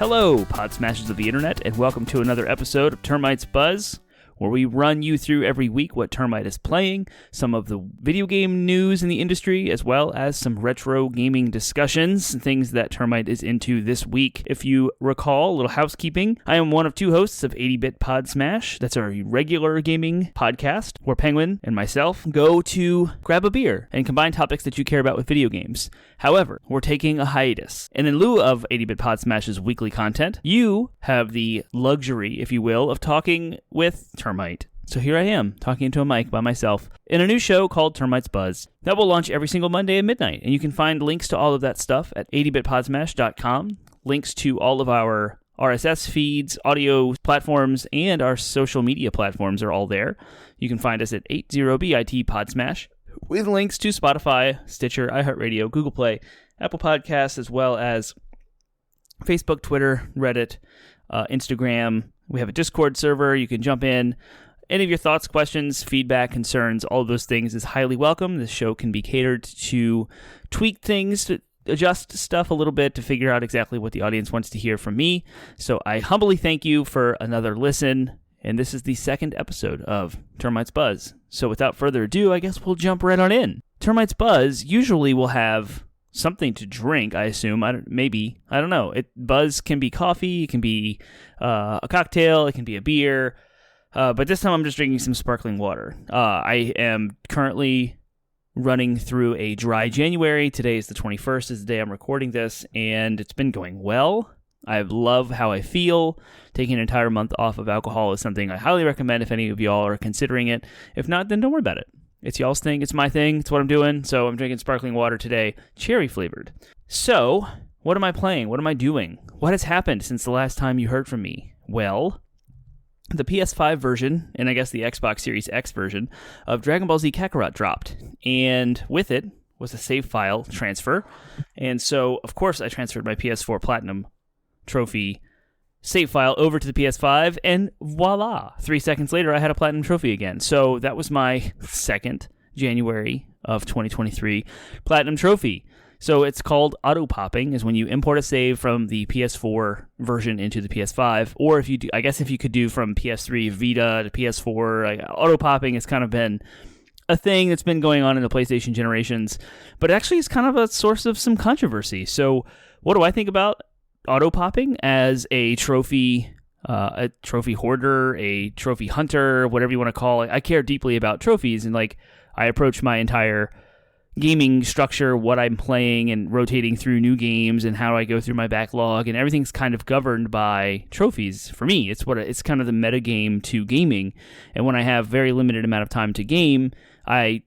Hello, Pod Smashers of the Internet, and welcome to another episode of Termite's Buzz, where we run you through every week what Termite is playing, some of the video game news in the industry, as well as some retro gaming discussions, things that Termite is into this week. If you recall, a little housekeeping, I am one of two hosts of Bit Podsmash. That's our regular gaming podcast, where Penguin and myself go to grab a beer and combine topics that you care about with video games. However, we're taking a hiatus, and in lieu of 80-Bit Podsmash's weekly content, you have the luxury, if you will, of talking with Termite. So here I am, talking into a mic by myself in a new show called Termite's Buzz that will launch every single Monday at midnight, and you can find links to all of that stuff at 80bitpodsmash.com, links to all of our RSS feeds, audio platforms, and our social media platforms are all there. You can find us at 80BIT Podsmash, with links to Spotify, Stitcher, iHeartRadio, Google Play, Apple Podcasts, as well as Facebook, Twitter, Reddit, Instagram. We have a Discord server. You can jump in. Any of your thoughts, questions, feedback, concerns, all of those things is highly welcome. This show can be catered to tweak things, to adjust stuff a little bit to figure out exactly what the audience wants to hear from me. So I humbly thank you for another listen. And this is the second episode of Termite's Buzz. So without further ado, I guess we'll jump right on in. Termite's Buzz usually will have something to drink, I assume. I don't know. Buzz can be coffee, it can be a cocktail, it can be a beer. But this time I'm just drinking some sparkling water. I am currently running through a dry January. Today is the 21st, is the day I'm recording this, and it's been going well. I love how I feel. Taking an entire month off of alcohol is something I highly recommend if any of y'all are considering it. If not, then don't worry about it. It's y'all's thing. It's my thing. It's what I'm doing. So I'm drinking sparkling water today, cherry flavored. So, what am I playing? What am I doing? What has happened since the last time you heard from me? Well, the PS5 version, and I guess the Xbox Series X version, of Dragon Ball Z Kakarot dropped. And with it was a save file transfer. And so, of course, I transferred my PS4 Platinum Trophy save file over to the PS5, and voila, 3 seconds later I had a Platinum Trophy again. So that was my second January of 2023 Platinum Trophy. So it's called auto popping, is when you import a save from the PS4 version into the PS5, or if you do, I guess if you could do from PS3 Vita to PS4, auto popping has kind of been a thing that's been going on in the PlayStation generations, but actually it's kind of a source of some controversy. So what do I think about auto popping as a trophy hoarder, a trophy hunter, whatever you want to call it? I care deeply about trophies, and I approach my entire gaming structure, what I'm playing and rotating through new games, and how I go through my backlog, and everything's kind of governed by trophies. For me, it's kind of the meta game to gaming, and when I have very limited amount of time to game, I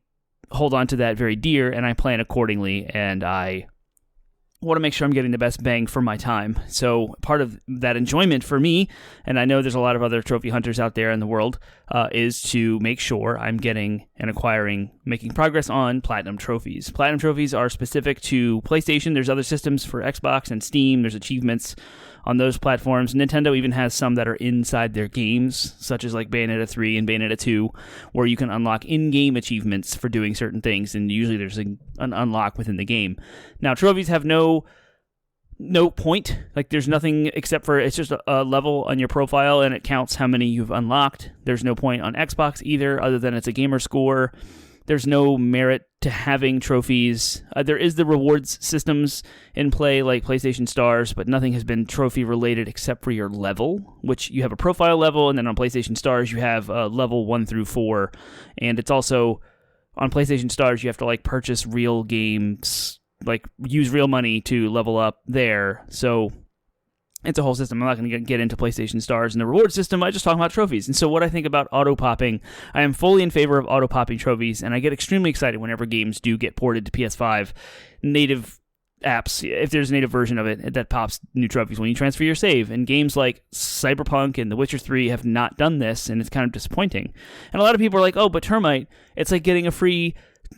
hold on to that very dear, and I plan accordingly, and I want to make sure I'm getting the best bang for my time. So part of that enjoyment for me, and I know there's a lot of other trophy hunters out there in the world, is to make sure I'm getting and acquiring, making progress on Platinum Trophies. Platinum Trophies are specific to PlayStation. There's other systems for Xbox and Steam. There's achievements on those platforms. Nintendo even has some that are inside their games, such as like Bayonetta 3 and Bayonetta 2, where you can unlock in-game achievements for doing certain things, and usually there's an unlock within the game. Now, trophies have no point. There's nothing except for it's just a level on your profile, and it counts how many you've unlocked. There's no point on Xbox either, other than it's a gamer score. There's no merit to having trophies. There is the rewards systems in play, like PlayStation Stars, but nothing has been trophy-related except for your level, which you have a profile level, and then on PlayStation Stars you have level 1 through 4. And it's also, on PlayStation Stars, you have to purchase real games, use real money to level up there. So it's a whole system. I'm not going to get into PlayStation Stars and the reward system. I just talk about trophies. And so what I think about auto-popping, I am fully in favor of auto-popping trophies, and I get extremely excited whenever games do get ported to PS5 native apps, if there's a native version of it that pops new trophies when you transfer your save. And games like Cyberpunk and The Witcher 3 have not done this, and it's kind of disappointing. And a lot of people are like, oh, but Termite, it's like getting a free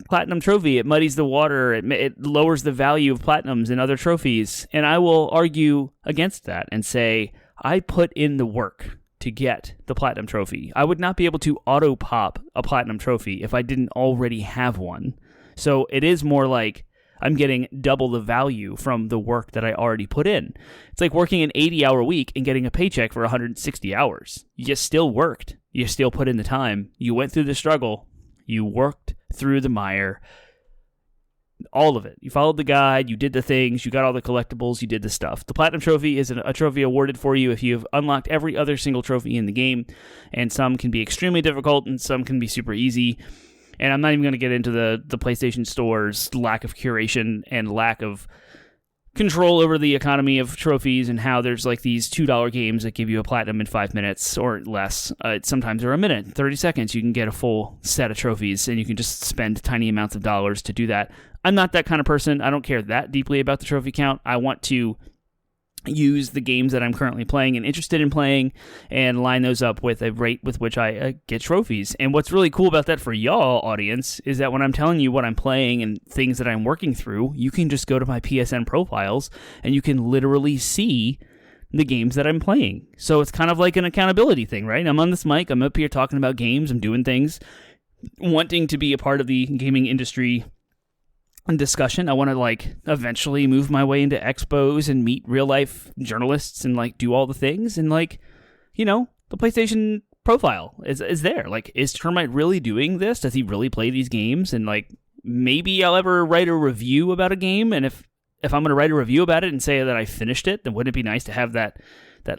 Platinum Trophy. It muddies the water. It lowers the value of Platinums and other trophies. And I will argue against that and say, I put in the work to get the Platinum Trophy. I would not be able to auto-pop a Platinum Trophy if I didn't already have one. So it is more like I'm getting double the value from the work that I already put in. It's like working an 80-hour week and getting a paycheck for 160 hours. You still worked. You still put in the time. You went through the struggle. You worked through the mire. All of it. You followed the guide, you did the things, you got all the collectibles, you did the stuff. The Platinum Trophy is a trophy awarded for you if you've unlocked every other single trophy in the game, and some can be extremely difficult and some can be super easy. And I'm not even going to get into the PlayStation Store's lack of curation and lack of control over the economy of trophies and how there's like these $2 games that give you a platinum in 5 minutes or less. Sometimes they're a minute, 30 seconds. You can get a full set of trophies and you can just spend tiny amounts of dollars to do that. I'm not that kind of person. I don't care that deeply about the trophy count. I want to use the games that I'm currently playing and interested in playing and line those up with a rate with which I get trophies. And what's really cool about that for y'all, audience, is that when I'm telling you what I'm playing and things that I'm working through, you can just go to my PSN profiles and you can literally see the games that I'm playing. So it's kind of like an accountability thing, right? I'm on this mic, I'm up here talking about games, I'm doing things, wanting to be a part of the gaming industry discussion. I want to eventually move my way into expos and meet real life journalists and do all the things. And the PlayStation profile is there. Is Termite really doing this? Does he really play these games? And maybe I'll ever write a review about a game. And if I'm going to write a review about it and say that I finished it, then wouldn't it be nice to have that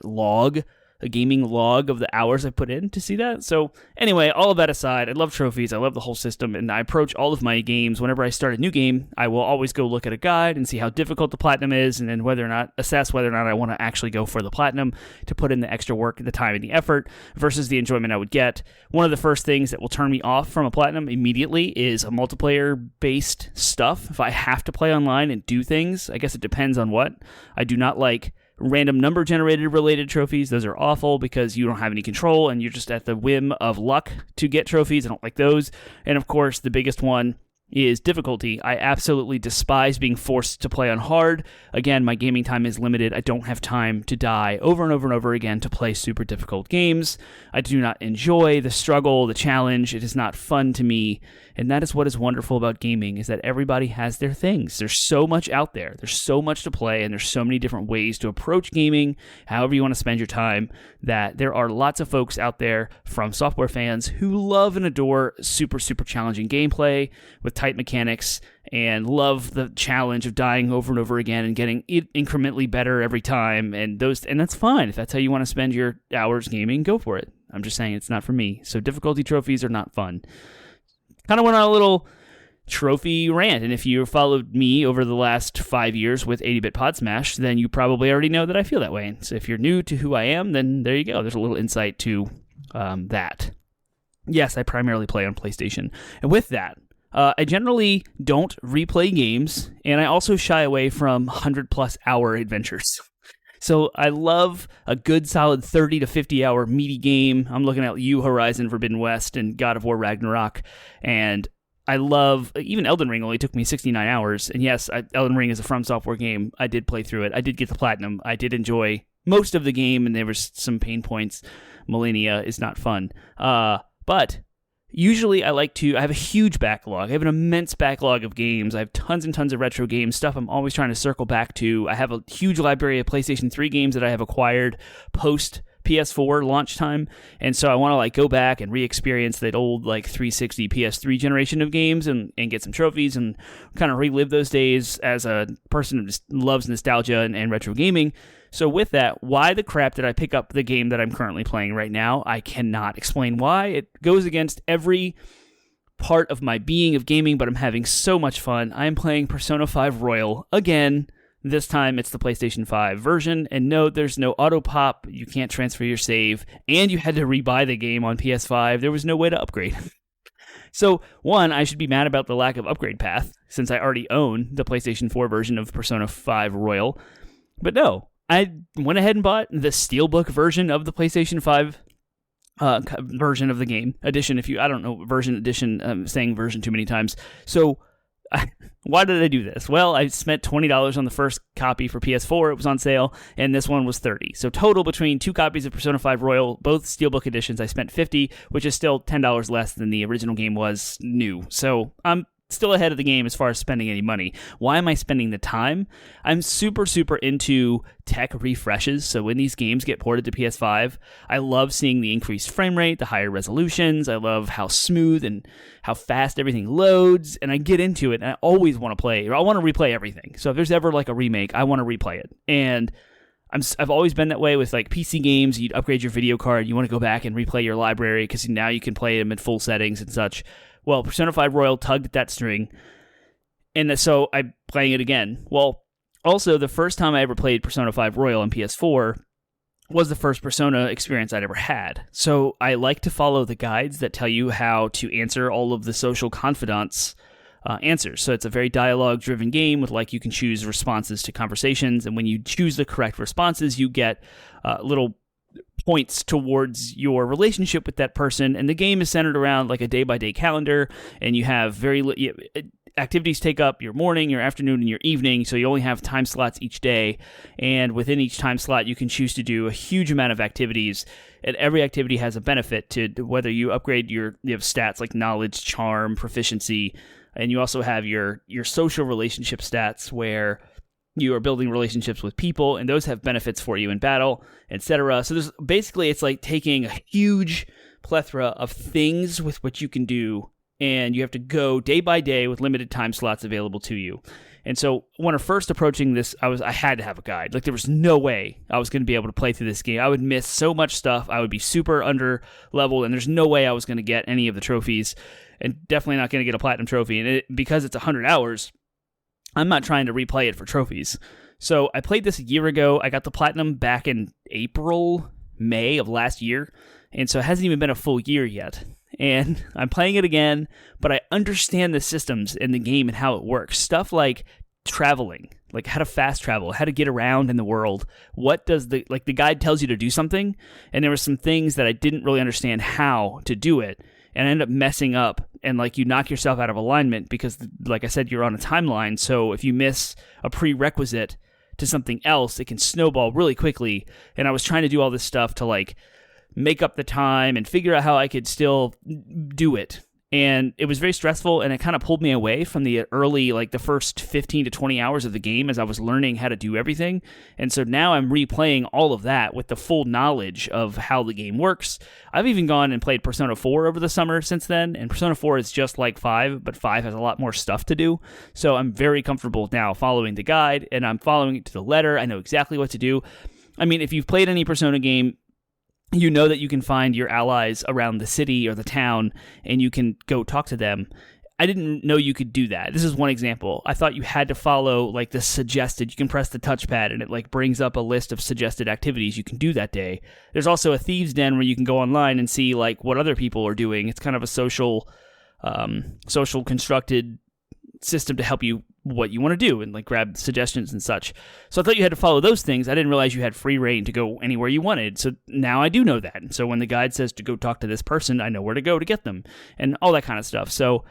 log, a gaming log of the hours I put in to see that? So anyway, all of that aside, I love trophies. I love the whole system, and I approach all of my games. Whenever I start a new game, I will always go look at a guide and see how difficult the platinum is, and then assess whether or not I want to actually go for the platinum to put in the extra work, the time, and the effort versus the enjoyment I would get. One of the first things that will turn me off from a platinum immediately is a multiplayer-based stuff. If I have to play online and do things, I guess it depends on what. I do not like random number generated related trophies. Those are awful because you don't have any control and you're just at the whim of luck to get trophies. I don't like those. And of course, the biggest one is difficulty. I absolutely despise being forced to play on hard. Again, my gaming time is limited. I don't have time to die over and over and over again to play super difficult games. I do not enjoy the struggle, the challenge. It is not fun to me. And that is what is wonderful about gaming, is that everybody has their things. There's so much out there. There's so much to play, and there's so many different ways to approach gaming, however you want to spend your time, that there are lots of folks out there from software fans who love and adore super, super challenging gameplay with tight mechanics and love the challenge of dying over and over again and getting it incrementally better every time. And that's fine. If that's how you want to spend your hours gaming, go for it. I'm just saying it's not for me. So difficulty trophies are not fun. Kind of went on a little trophy rant, and if you followed me over the last 5 years with 80-Bit Podsmash, then you probably already know that I feel that way. So if you're new to who I am, then there you go. There's a little insight to that. Yes, I primarily play on PlayStation. And with that, I generally don't replay games, and I also shy away from 100-plus hour adventures. So I love a good solid 30 to 50 hour meaty game. I'm looking at Horizon Forbidden West and God of War Ragnarok. And I love, even Elden Ring only took me 69 hours. And yes, Elden Ring is a From Software game. I did play through it. I did get the platinum. I did enjoy most of the game, and there was some pain points. Millennia is not fun. But usually I have a huge backlog. I have an immense backlog of games. I have tons and tons of retro games, stuff I'm always trying to circle back to. I have a huge library of PlayStation 3 games that I have acquired post PS4 launch time, and so I want to go back and re-experience that old 360 PS3 generation of games and get some trophies and kind of relive those days as a person who just loves nostalgia and retro gaming. So with that, why the crap did I pick up the game that I'm currently playing right now? I cannot explain why. It goes against every part of my being of gaming, but I'm having so much fun. I'm playing Persona 5 Royal again. This time it's the PlayStation 5 version, and no, there's no auto pop. You can't transfer your save, and you had to rebuy the game on PS5. There was no way to upgrade. So, one, I should be mad about the lack of upgrade path, since I already own the PlayStation 4 version of Persona 5 Royal. But no, I went ahead and bought the Steelbook version of the PlayStation 5 version of the game. Edition, version, edition, I'm saying version too many times. So, why did I do this? Well, I spent $20 on the first copy for PS4. It was on sale, and this one was $30. So total between two copies of Persona 5 Royal, both Steelbook editions, I spent $50, which is still $10 less than the original game was new. So I'm still ahead of the game as far as spending any money. Why am I spending the time? I'm super into tech refreshes. So when these games get ported to PS5, I love seeing the increased frame rate, the higher resolutions. I love how smooth and how fast everything loads. And I get into it, and I always want to play, or I want to replay everything. So if there's ever like a remake, I want to replay it. And I've always been that way with like PC games. You'd upgrade your video card, you want to go back and replay your library because now you can play them in full settings and such. Well, Persona 5 Royal tugged at that string, and so I'm playing it again. Well, also, the first time I ever played Persona 5 Royal on PS4 was the first Persona experience I'd ever had. So I like to follow the guides that tell you how to answer all of the social confidants' answers. So it's a very dialogue-driven game with, like, you can choose responses to conversations, and when you choose the correct responses, you get little points towards your relationship with that person. And the game is centered around like a day-by-day calendar, and you have activities take up your morning, your afternoon, and your evening, so you only have time slots each day, and within each time slot you can choose to do a huge amount of activities, and every activity has a benefit to whether you upgrade you have stats like knowledge, charm, proficiency, and you also have your social relationship stats where you are building relationships with people, and those have benefits for you in battle, etc. So there's basically, it's like taking a huge plethora of things with which you can do, and you have to go day by day with limited time slots available to you. And so when I first approaching this, I had to have a guide. Like, there was no way I was going to be able to play through this game. I would miss so much stuff. I would be super under leveled, and there's no way I was going to get any of the trophies, and definitely not going to get a platinum trophy. And because it's 100 hours, I'm not trying to replay it for trophies. So I played this a year ago. I got the platinum back in May of last year, and so it hasn't even been a full year yet. And I'm playing it again, but I understand the systems in the game and how it works. Stuff like traveling, like how to fast travel, how to get around in the world. What does the guide tells you to do something, and there were some things that I didn't really understand how to do it, and I end up messing up, and like you knock yourself out of alignment because, like I said, you're on a timeline. So if you miss a prerequisite to something else, it can snowball really quickly. And I was trying to do all this stuff to like make up the time and figure out how I could still do it. And it was very stressful, and it kind of pulled me away from the early, like the first 15 to 20 hours of the game as I was learning how to do everything. And so now I'm replaying all of that with the full knowledge of how the game works. I've even gone and played Persona 4 over the summer since then, and Persona 4 is just like 5, but 5 has a lot more stuff to do. So I'm very comfortable now following the guide, and I'm following it to the letter. I know exactly what to do. I mean, if you've played any Persona game, you know that you can find your allies around the city or the town, and you can go talk to them. I didn't know you could do that. This is one example. I thought you had to follow like the suggested. You can press the touchpad, and it like brings up a list of suggested activities you can do that day. There's also a thieves' den where you can go online and see like what other people are doing. It's kind of a social constructed system to help you what you want to do and like grab suggestions and such. So I thought you had to follow those things. I didn't realize you had free reign to go anywhere you wanted. So now I do know that. And so when the guide says to go talk to this person, I know where to go to get them and all that kind of stuff. So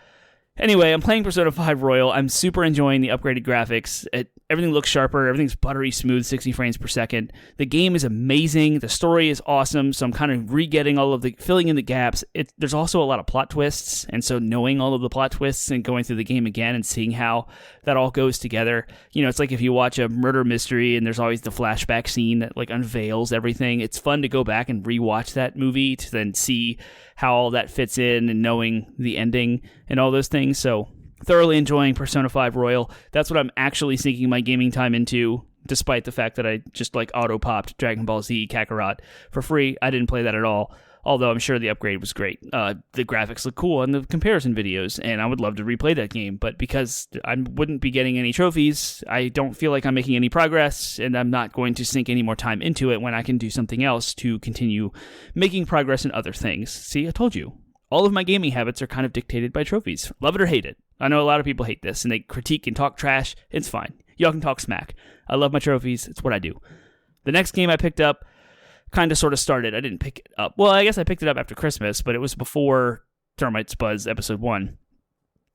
anyway, I'm playing Persona 5 Royal. I'm super enjoying the upgraded graphics. Everything looks sharper. Everything's buttery smooth, 60 frames per second. The game is amazing. The story is awesome. So I'm kind of re-getting all of filling in the gaps. There's also a lot of plot twists. And so knowing all of the plot twists and going through the game again and seeing how that all goes together. You know, it's like if you watch a murder mystery and there's always the flashback scene that like unveils everything. It's fun to go back and re-watch that movie to then see how all that fits in and knowing the ending and all those things. So thoroughly enjoying Persona 5 Royal. That's what I'm actually sinking my gaming time into, despite the fact that I just like auto-popped Dragon Ball Z Kakarot for free. I didn't play that at all, although I'm sure the upgrade was great. The graphics look cool in the comparison videos, and I would love to replay that game, but because I wouldn't be getting any trophies, I don't feel like I'm making any progress, and I'm not going to sink any more time into it when I can do something else to continue making progress in other things. See, I told you. All of my gaming habits are kind of dictated by trophies. Love it or hate it. I know a lot of people hate this, and they critique and talk trash. It's fine. Y'all can talk smack. I love my trophies. It's what I do. The next game I picked up kind of sort of started. I didn't pick it up. Well, I guess I picked it up after Christmas, but it was before Termite's Buzz Episode 1.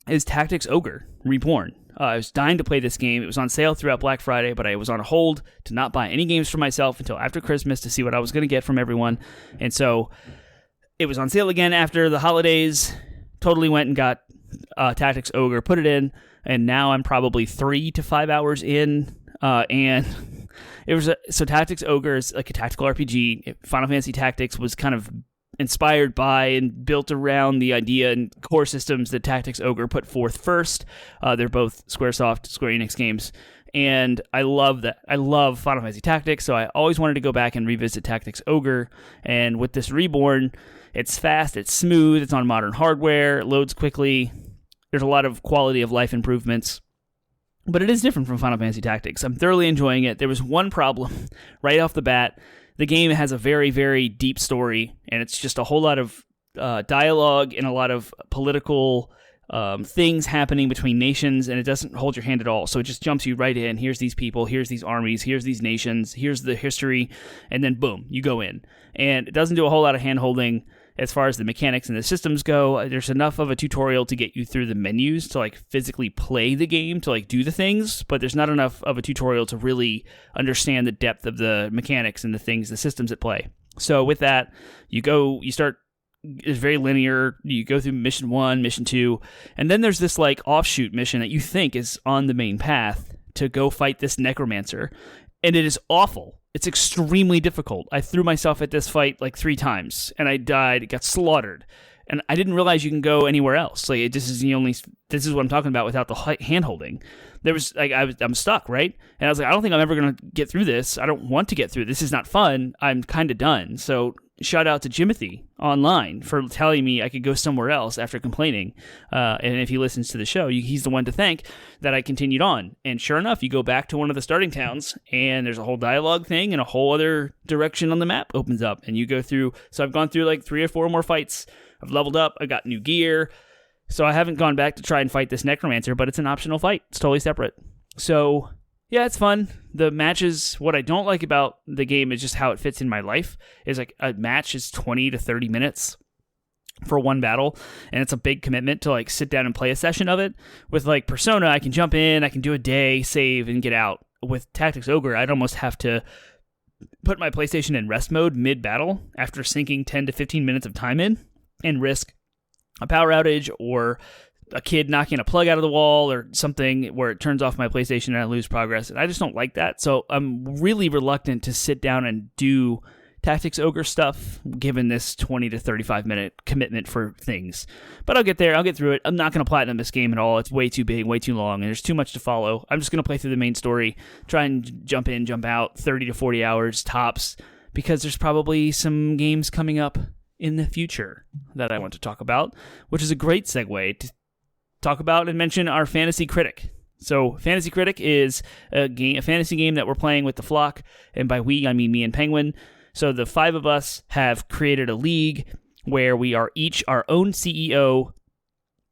Is Tactics Ogre Reborn. I was dying to play this game. It was on sale throughout Black Friday, but I was on a hold to not buy any games for myself until after Christmas to see what I was going to get from everyone. And so it was on sale again after the holidays. Totally went and got Tactics Ogre, put it in, and now I'm probably 3 to 5 hours in, and it was so Tactics Ogre is like a tactical RPG. Final Fantasy Tactics was kind of inspired by and built around the idea and core systems that Tactics Ogre put forth first. They're both Square Enix games, and I love that. I love Final Fantasy Tactics, so I always wanted to go back and revisit Tactics Ogre, and with this Reborn, it's fast, it's smooth, it's on modern hardware, it loads quickly, there's a lot of quality of life improvements, but it is different from Final Fantasy Tactics. I'm thoroughly enjoying it. There was one problem right off the bat. The game has a very, very deep story, and it's just a whole lot of dialogue and a lot of political things happening between nations, and it doesn't hold your hand at all. So it just jumps you right in. Here's these people, here's these armies, here's these nations, here's the history, and then boom, you go in. And it doesn't do a whole lot of hand-holding as far as the mechanics and the systems go. There's enough of a tutorial to get you through the menus to like physically play the game, to like do the things, but there's not enough of a tutorial to really understand the depth of the mechanics and the things, the systems at play. So with that, you start, it's very linear. You go through mission 1, mission 2, and then there's this like offshoot mission that you think is on the main path to go fight this necromancer, and it is awful. It's extremely difficult. I threw myself at this fight like 3 times, and I died, got slaughtered, and I didn't realize you can go anywhere else. Like this is what I'm talking about without the hand holding. There was like I'm stuck, right? And I was like, I don't think I'm ever gonna get through this. I don't want to get through. This is not fun. I'm kind of done. So shout out to Jimothy online for telling me I could go somewhere else after complaining. And if he listens to the show, he's the one to thank that I continued on. And sure enough, you go back to one of the starting towns, and there's a whole dialogue thing, and a whole other direction on the map opens up, and you go through. So I've gone through like 3 or 4 more fights. I've leveled up. I got new gear. So I haven't gone back to try and fight this necromancer, but it's an optional fight. It's totally separate. So yeah, it's fun. The matches, what I don't like about the game is just how it fits in my life. Is like a match is 20 to 30 minutes for one battle, and it's a big commitment to like sit down and play a session of it. With like Persona, I can jump in, I can do a day, save, and get out. With Tactics Ogre, I'd almost have to put my PlayStation in rest mode mid-battle after sinking 10 to 15 minutes of time in, and risk a power outage or a kid knocking a plug out of the wall or something where it turns off my PlayStation and I lose progress. And I just don't like that. So I'm really reluctant to sit down and do Tactics Ogre stuff, given this 20 to 35 minute commitment for things. But I'll get there. I'll get through it. I'm not going to platinum this game at all. It's way too big, way too long, and there's too much to follow. I'm just going to play through the main story, try and jump in, jump out, 30 to 40 hours tops, because there's probably some games coming up in the future that I want to talk about, which is a great segue to talk about and mention our Fantasy Critic. So Fantasy Critic is a fantasy game that we're playing with the flock, and by we, I mean me and Penguin. So the 5 of us have created a league where we are each our own CEO.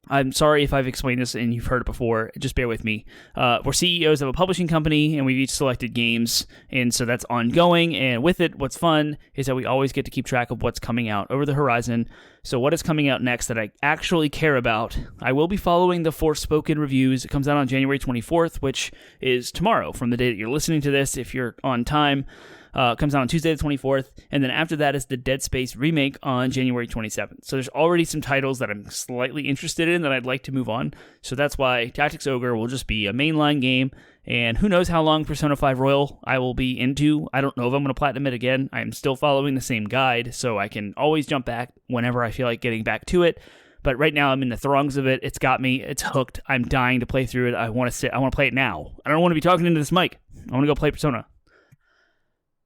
I'm sorry if I've explained this and you've heard it before. Just bear with me. We're CEOs of a publishing company, and we've each selected games, and so that's ongoing. And with it, what's fun is that we always get to keep track of what's coming out over the horizon. So what is coming out next that I actually care about? I will be following the Forspoken reviews. It comes out on January 24th, which is tomorrow from the day that you're listening to this, if you're on time. Comes out on Tuesday the 24th, and then after that is the Dead Space remake on January 27th. So there's already some titles that I'm slightly interested in that I'd like to move on. So that's why Tactics Ogre will just be a mainline game, and who knows how long Persona 5 Royal I will be into. I don't know if I'm going to platinum it again. I'm still following the same guide, so I can always jump back whenever I feel like getting back to it. But right now I'm in the throngs of it. It's got me. It's hooked. I'm dying to play through it. I want to play it now. I don't want to be talking into this mic. I want to go play Persona.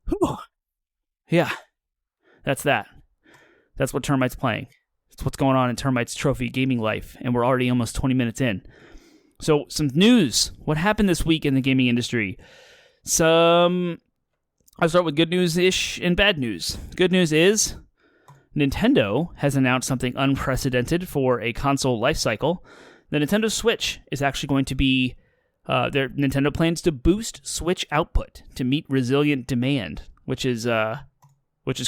Whew. Yeah, that's that. That's what Termite's playing. It's what's going on in Termite's trophy gaming life, and we're already almost 20 minutes in. So, some news. What happened this week in the gaming industry? I'll start with good news-ish and bad news. Good news is Nintendo has announced something unprecedented for a console lifecycle. The Nintendo Switch is actually going to be Nintendo plans to boost Switch output to meet resilient demand, which is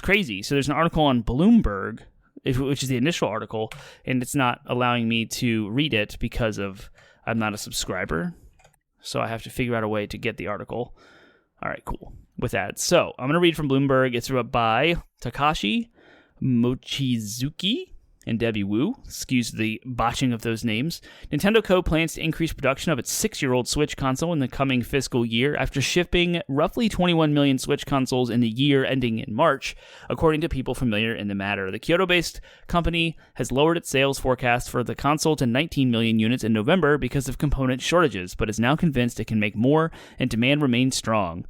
crazy. So there's an article on Bloomberg, which is the initial article, and it's not allowing me to read it because I'm not a subscriber. So I have to figure out a way to get the article. All right, cool. With that, so I'm going to read from Bloomberg. It's by Takashi Mochizuki, and Debbie Wu. Excuse the botching of those names. Nintendo Co. plans to increase production of its 6-year-old Switch console in the coming fiscal year after shipping roughly 21 million Switch consoles in the year ending in March, according to people familiar in the matter. The Kyoto-based company has lowered its sales forecast for the console to 19 million units in November because of component shortages, but is now convinced it can make more and demand remains strong.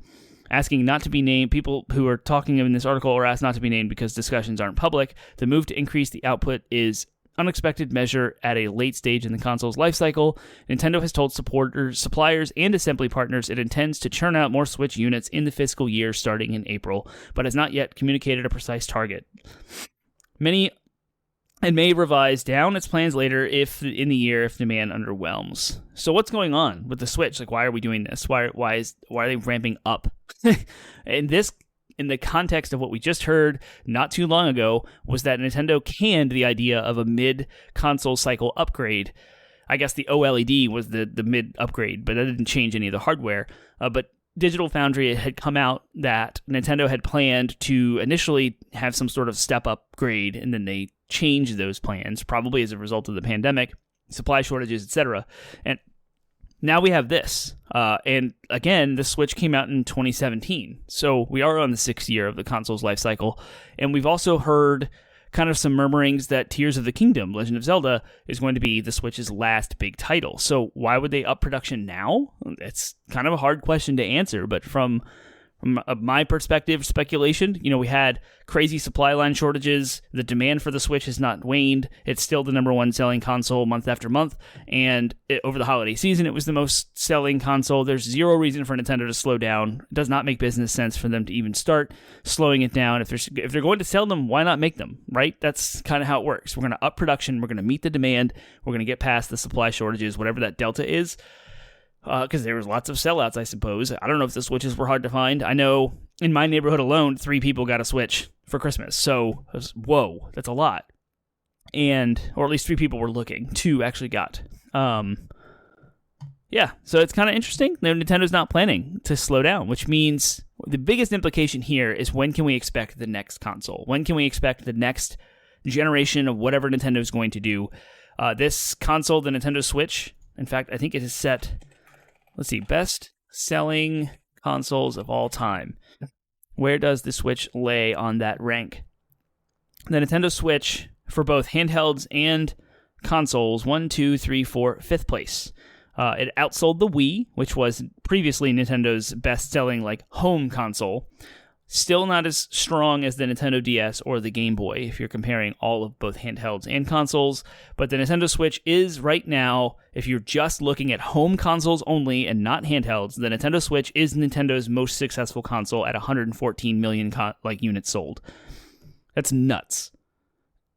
Asking not to be named, people who are talking in this article are asked not to be named because discussions aren't public. The move to increase the output is unexpected measure at a late stage in the console's lifecycle. Nintendo has told suppliers, and assembly partners it intends to churn out more Switch units in the fiscal year starting in April, but has not yet communicated a precise target. It may revise down its plans later if demand underwhelms. So what's going on with the Switch? Like, why are we doing this? Why are they ramping up? And this, in the context of what we just heard not too long ago, was that Nintendo canned the idea of a mid-console cycle upgrade. I guess the OLED was the mid-upgrade, but that didn't change any of the hardware. But Digital Foundry had come out that Nintendo had planned to initially have some sort of step upgrade, and then they changed those plans, probably as a result of the pandemic, supply shortages, etc. And now we have this. And again, the Switch came out in 2017. So we are on the 6th year of the console's life cycle. And we've also heard kind of some murmurings that Tears of the Kingdom, Legend of Zelda, is going to be the Switch's last big title. So why would they up production now? It's kind of a hard question to answer, but from my perspective, speculation, we had crazy supply line shortages. The demand for the Switch has not waned. It's still the number one selling console month after month. And over the holiday season, it was the most selling console. There's zero reason for Nintendo to slow down. It does not make business sense for them to even start slowing it down. If they're going to sell them, why not make them, right? That's kind of how it works. We're going to up production. We're going to meet the demand. We're going to get past the supply shortages, whatever that delta is. Because there was lots of sellouts, I suppose. I don't know if the Switches were hard to find. I know in my neighborhood alone, 3 people got a Switch for Christmas. So, whoa, that's a lot. Or at least 3 people were looking. 2 actually got. Yeah, so it's kind of interesting. Nintendo's not planning to slow down, which means the biggest implication here is when can we expect the next console? When can we expect the next generation of whatever Nintendo's going to do? This console, the Nintendo Switch, in fact, I think it is set... Let's see, best selling consoles of all time. Where does the Switch lay on that rank? The Nintendo Switch, for both handhelds and consoles, 1, 2, 3, 4, 5th place. It outsold the Wii, which was previously Nintendo's best-selling home console. Still not as strong as the Nintendo DS or the Game Boy, if you're comparing all of both handhelds and consoles. But the Nintendo Switch is right now, if you're just looking at home consoles only and not handhelds, the Nintendo Switch is Nintendo's most successful console at 114 million units sold. That's nuts.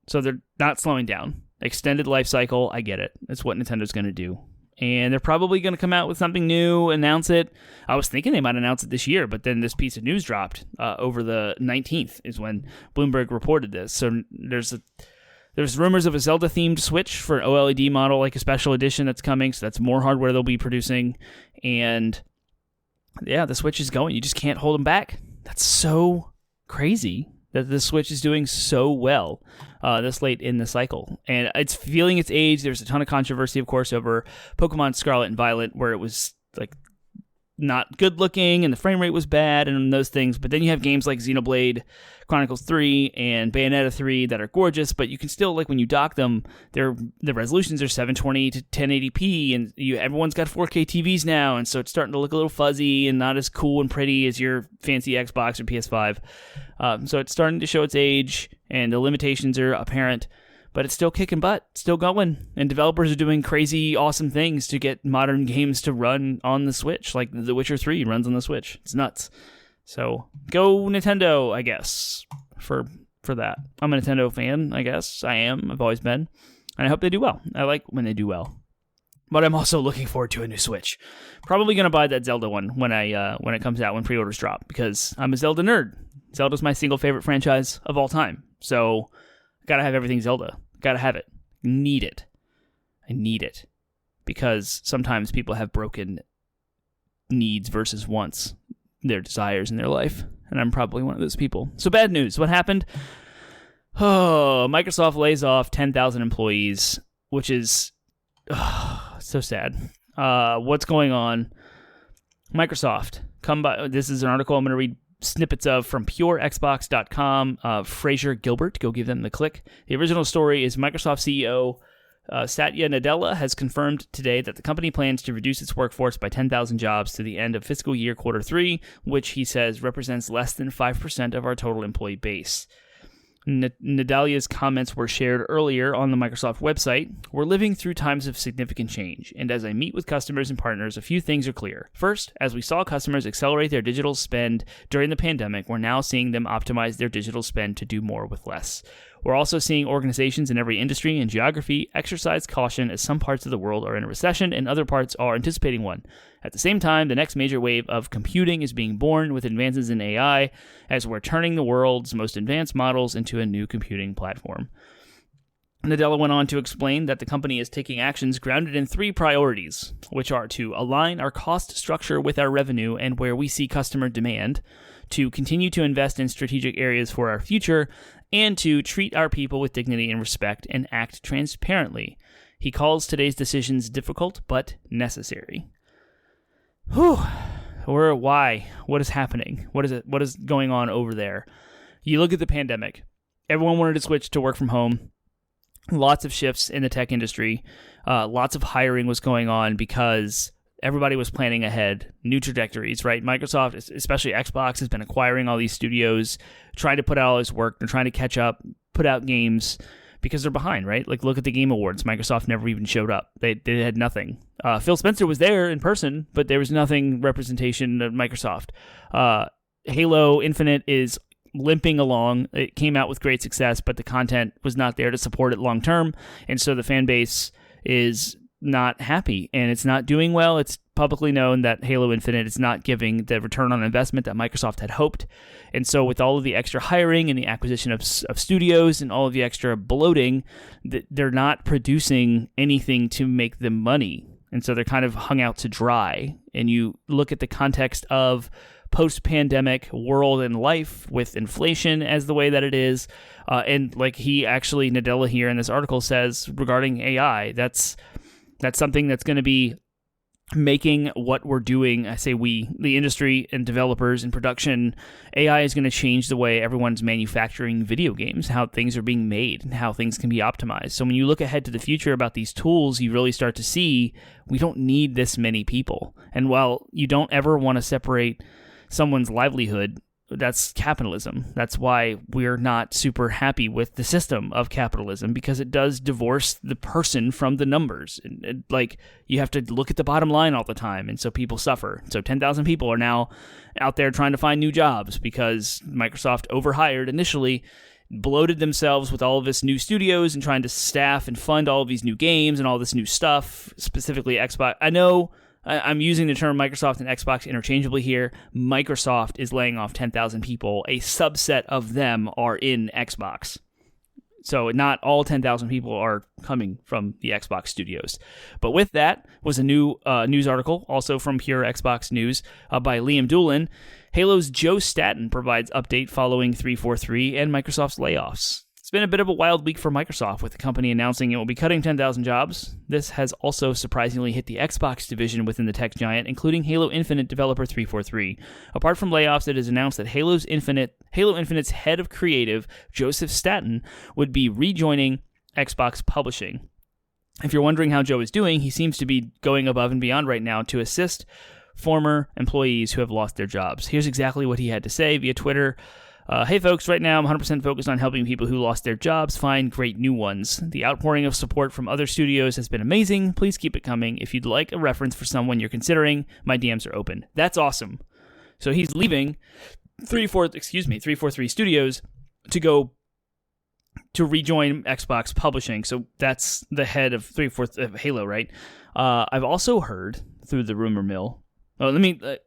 So they're not slowing down. Extended life cycle, I get it. That's what Nintendo's going to do. And they're probably going to come out with something new, announce it. I was thinking they might announce it this year, but then this piece of news dropped over the 19th is when Bloomberg reported this. So there's rumors of a Zelda-themed Switch for an OLED model, like a special edition that's coming. So that's more hardware they'll be producing. And yeah, the Switch is going. You just can't hold them back. That's so crazy that the Switch is doing so well this late in the cycle. And it's feeling its age. There's a ton of controversy, of course, over Pokemon Scarlet and Violet, where it was not good looking and the frame rate was bad and those things. But then you have games like Xenoblade Chronicles 3 and Bayonetta 3 that are gorgeous, but you can still, when you dock them, the resolutions are 720 to 1080p, and everyone's got 4K TVs now, and so it's starting to look a little fuzzy and not as cool and pretty as your fancy Xbox or PS5. So it's starting to show its age, and the limitations are apparent, but it's still kicking butt, still going, and developers are doing crazy, awesome things to get modern games to run on the Switch, like The Witcher 3 runs on the Switch. It's nuts. So, go Nintendo, I guess, for that. I'm a Nintendo fan, I guess. I am. I've always been. And I hope they do well. I like when they do well. But I'm also looking forward to a new Switch. Probably going to buy that Zelda one when it comes out, when pre-orders drop, because I'm a Zelda nerd. Zelda's my single favorite franchise of all time. So, gotta have everything Zelda. Gotta have it. Need it. I need it. Because sometimes people have broken needs versus wants, their desires in their life. And I'm probably one of those people. So bad news. What happened? Oh, Microsoft lays off 10,000 employees, which is so sad. What's going on? Microsoft. This is an article I'm going to read snippets of from purexbox.com. Fraser Gilbert, go give them the click. The original story is Microsoft CEO Satya Nadella has confirmed today that the company plans to reduce its workforce by 10,000 jobs to the end of fiscal year quarter 3, which he says represents less than 5% of our total employee base. Nadella's comments were shared earlier on the Microsoft website. We're living through times of significant change, and as I meet with customers and partners, a few things are clear. First, as we saw customers accelerate their digital spend during the pandemic, we're now seeing them optimize their digital spend to do more with less. We're also seeing organizations in every industry and geography exercise caution as some parts of the world are in a recession and other parts are anticipating one. At the same time, the next major wave of computing is being born with advances in AI as we're turning the world's most advanced models into a new computing platform. Nadella went on to explain that the company is taking actions grounded in 3 priorities, which are to align our cost structure with our revenue and where we see customer demand, to continue to invest in strategic areas for our future, and to treat our people with dignity and respect and act transparently. He calls today's decisions difficult but necessary. Whew. Why? What is happening? What is going on over there? You look at the pandemic. Everyone wanted to switch to work from home. Lots of shifts in the tech industry. Lots of hiring was going on because everybody was planning ahead, new trajectories, right? Microsoft, especially Xbox, has been acquiring all these studios, trying to put out all this work. They're trying to catch up, put out games because they're behind, right? Like, look at the Game Awards. Microsoft never even showed up. They had nothing. Phil Spencer was there in person, but there was nothing representation of Microsoft. Halo Infinite is limping along. It came out with great success, but the content was not there to support it long term, and so the fan base is not happy, and it's not doing well. It's publicly known that Halo Infinite is not giving the return on investment that Microsoft had hoped. And so with all of the extra hiring and the acquisition of studios and all of the extra bloating, they're not producing anything to make them money. And so they're kind of hung out to dry. And you look at the context of post-pandemic world and life with inflation as the way that it is. And like Nadella here in this article says regarding AI, that's something that's going to be making what we're doing, I say we, the industry and developers and production, AI is going to change the way everyone's manufacturing video games, how things are being made, and how things can be optimized. So when you look ahead to the future about these tools, you really start to see we don't need this many people. And while you don't ever want to separate someone's livelihood, that's capitalism. That's why we're not super happy with the system of capitalism, because it does divorce the person from the numbers. Like, you have to look at the bottom line all the time, and so people suffer. So 10,000 people are now out there trying to find new jobs because Microsoft overhired initially, bloated themselves with all of this new studios and trying to staff and fund all of these new games and all this new stuff, specifically Xbox. I know I'm using the term Microsoft and Xbox interchangeably here. Microsoft is laying off 10,000 people. A subset of them are in Xbox. So not all 10,000 people are coming from the Xbox studios. But with that was a new news article, also from Pure Xbox News, by Liam Doolin. Halo's Joe Staten provides update following 343 and Microsoft's layoffs. It's been a bit of a wild week for Microsoft, with the company announcing it will be cutting 10,000 jobs. This has also surprisingly hit the Xbox division within the tech giant, including Halo Infinite developer 343. Apart from layoffs, it is announced that Halo Infinite's head of creative, Joseph Staten, would be rejoining Xbox Publishing. If you're wondering how Joe is doing, he seems to be going above and beyond right now to assist former employees who have lost their jobs. Here's exactly what he had to say via Twitter. Hey folks, right now I'm 100% focused on helping people who lost their jobs find great new ones. The outpouring of support from other studios has been amazing. Please keep it coming. If you'd like a reference for someone you're considering, my DMs are open. That's awesome. So he's leaving 343 Studios to go to rejoin Xbox Publishing. So that's the head of Halo, right? I've also heard through the rumor mill.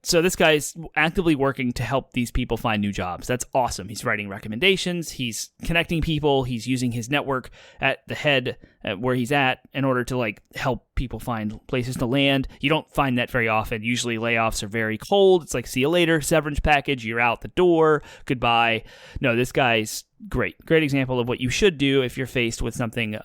So this guy's actively working to help these people find new jobs. That's awesome. He's writing recommendations. He's connecting people. He's using his network at the head where he's at in order to help people find places to land. You don't find that very often. Usually layoffs are very cold. It's like, see you later, severance package, you're out the door, goodbye. No, this guy's great example of what you should do if you're faced with something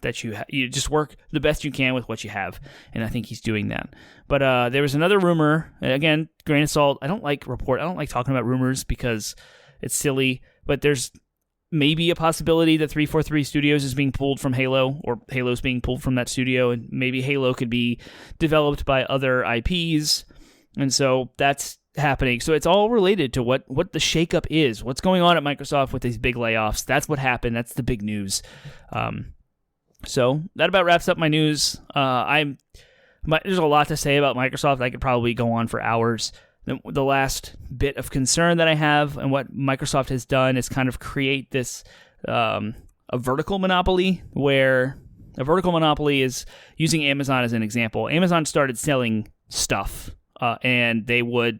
that you just work the best you can with what you have, and I think he's doing that. But there was another rumor, again, grain of salt. I don't like talking about rumors because it's silly, but there's maybe a possibility that 343 Studios is being pulled from Halo, or Halo's being pulled from that studio, and maybe Halo could be developed by other IPs, and so that's happening. So it's all related to what the shakeup is, what's going on at Microsoft with these big layoffs. That's what happened. That's the big news. So that about wraps up my news. There's a lot to say about Microsoft. I could probably go on for hours. The last bit of concern that I have and what Microsoft has done is kind of create this a vertical monopoly, where a vertical monopoly is, using Amazon as an example. Amazon started selling stuff, and they would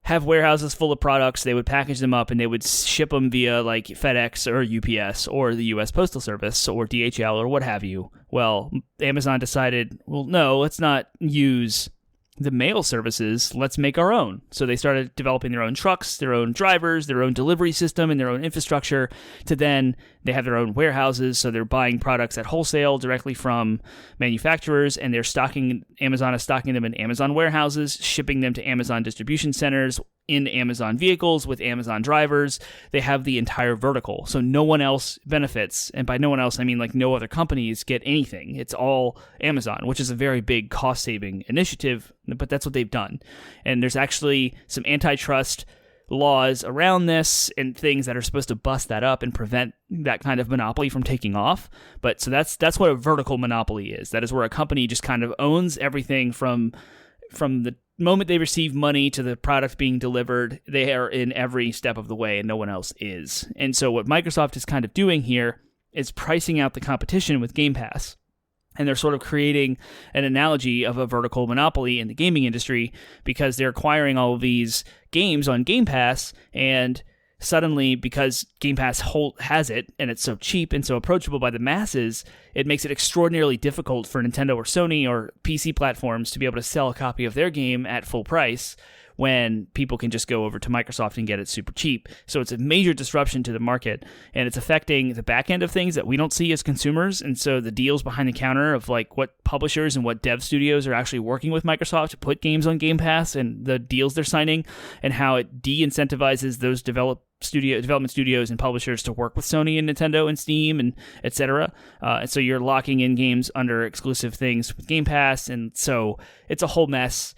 have warehouses full of products. They would package them up and they would ship them via like FedEx or UPS or the US Postal Service or DHL or what have you. Well, Amazon decided, well, no, let's not use the mail services, let's make our own. So they started developing their own trucks, their own drivers, their own delivery system, and their own infrastructure. To then they have their own warehouses, so they're buying products at wholesale directly from manufacturers, and Amazon is stocking them in Amazon warehouses, shipping them to Amazon distribution centers, in Amazon vehicles with Amazon drivers. They have the entire vertical, so no one else benefits. And by no one else, I mean like no other companies get anything. It's all Amazon, which is a very big cost-saving initiative, but that's what they've done. And there's actually some antitrust laws around this and things that are supposed to bust that up and prevent that kind of monopoly from taking off. But so that's what a vertical monopoly is. That is where a company just kind of owns everything from the moment they receive money to the product being delivered. They are in every step of the way and no one else is. And so what Microsoft is kind of doing here is pricing out the competition with Game Pass. And they're sort of creating an analogy of a vertical monopoly in the gaming industry, because they're acquiring all of these games on Game Pass, and suddenly, because Game Pass has it, and it's so cheap and so approachable by the masses, it makes it extraordinarily difficult for Nintendo or Sony or PC platforms to be able to sell a copy of their game at full price when people can just go over to Microsoft and get it super cheap. So it's a major disruption to the market, and it's affecting the back end of things that we don't see as consumers. And so the deals behind the counter of like what publishers and what dev studios are actually working with Microsoft to put games on Game Pass, and the deals they're signing, and how it de-incentivizes those development studios and publishers to work with Sony and Nintendo and Steam and etc. And so you're locking in games under exclusive things with Game Pass, and so it's a whole mess.